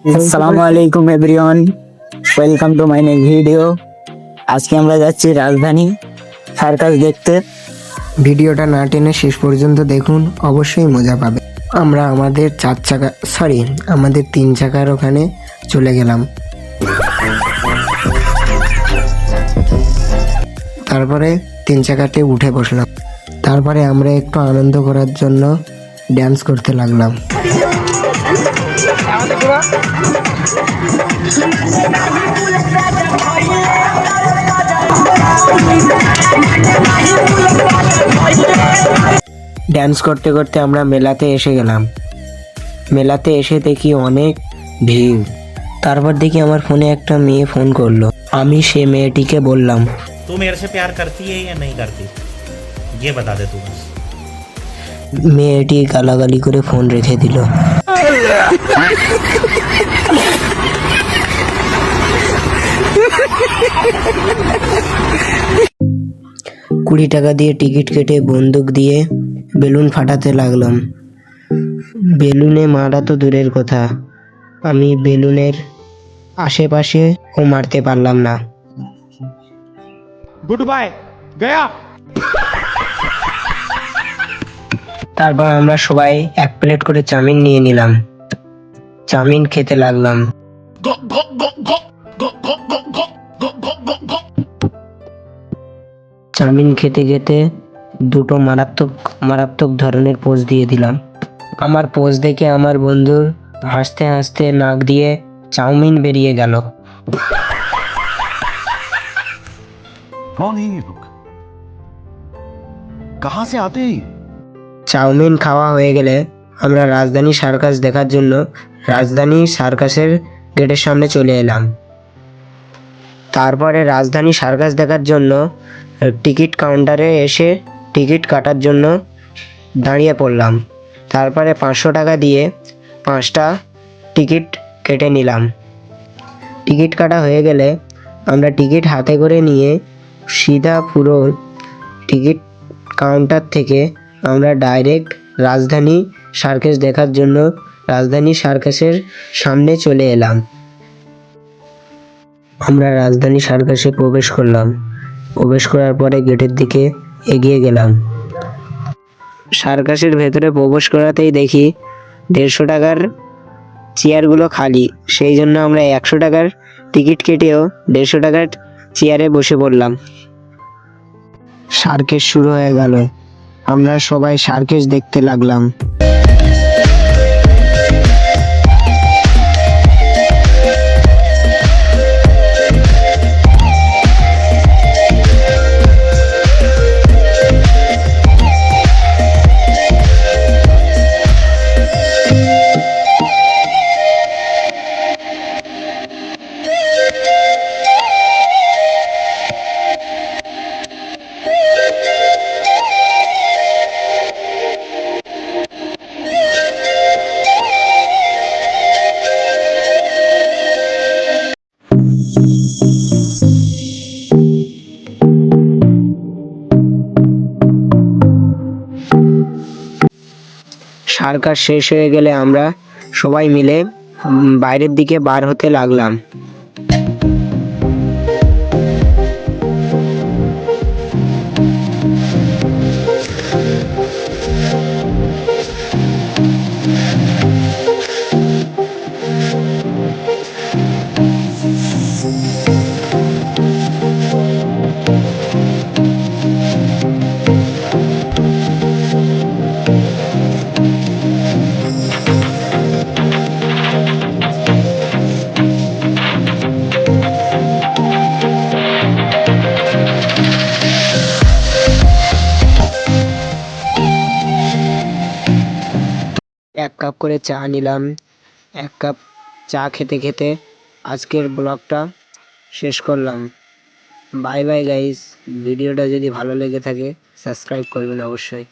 আসসালামু আলাইকুম everyone, welcome to my next video. আজকে আমরা যাচ্ছি রাজধানী সার্কাস দেখতে। ভিডিওটা না টেনে শেষ পর্যন্ত দেখুন, অবশ্যই মজা পাবে। আমরা আমাদের আমাদের 3 চাকার ওখানে চলে গেলাম। তারপরে 3 চাকাতে উঠে বসলাম। তারপরে আমরা একটু আনন্দ করার জন্য ড্যান্স করতে লাগলাম। ড্যান্স করতে করতে আমরা মেলাতে এসে গেলাম। মেলাতে এসে দেখি অনেক ভিড়। তারপর দেখি আমার ফোনে একটা মেয়ে ফোন করলো। আমি সে মেয়েটিকে বললাম, तू मेरे से प्यार करती है या नहीं करती, ये बता दे तू बस। মেয়েটি গালাগালি করে ফোন রেখে দিল। $20 দিয়ে টিকিট কেটে বন্দুক দিয়ে বেলুন ফাটাতে লাগলাম। বেলুনে মারা তো দূরের কথা, আমি বেলুনের আশেপাশে ও মারতে পারলাম না। गुड बाय गया। তারপর আমরা সবাই 1 প্লেট করে চাউমিন নিয়ে নিলাম। চাউমিন খেতে লাগলাম। চাউমিন খেতে খেতে দুটো মারাত্মক মারাত্মক ধরনের পোজ দিয়ে দিলাম। আমার পোজ দেখে আমার বন্ধুর হাসতে হাসতে নাক দিয়ে চাউমিন বেরিয়ে গেল। कौन है ये लोग, कहाँ से आते हैं? চাউমিন খাওয়া হয়ে গেলে আমরা রাজধানী সার্কাস দেখার জন্য রাজধানী সার্কাসের গেটের সামনে চলে এলাম। তারপরে রাজধানী সার্কাস দেখার জন্য টিকিট কাউন্টারে এসে টিকিট কাটার জন্য দাঁড়িয়ে পড়লাম। তারপরে 500 টাকা দিয়ে 5টা টিকিট কেটে নিলাম। টিকিট কাটা হয়ে গেলে আমরা টিকিট হাতে করে নিয়ে সিধা পুরো টিকিট কাউন্টার থেকে আমরা ডাইরেক্ট রাজধানী সার্কাস দেখার জন্য রাজধানী সার্কাসের সামনে চলে এলাম। আমরা রাজধানী সার্কাসে প্রবেশ করলাম। প্রবেশ করার পরে গেটের দিকে এগিয়ে গেলাম। সার্কাসের ভেতরে প্রবেশ করাতেই দেখি 150 টাকার চেয়ারগুলো খালি। সেই জন্য আমরা 100 টাকার টিকিট কেটেও 150 টাকার চেয়ারে বসে পড়লাম। সার্কাস শুরু হয়ে গেল। আমরা সবাই সার্কাস দেখতে লাগলাম। সার্কাস শেষ হয়ে গেলে আমরা সবাই মিলে বাইরের দিকে বার হতে লাগলাম। এক কাপ করে চা নিলাম। 1 কাপ চা খেতে খেতে আজকের ব্লগটা শেষ করলাম। Bye bye guys. ভিডিওটা যদি ভালো লেগে থাকে সাবস্ক্রাইব করবেন অবশ্যই।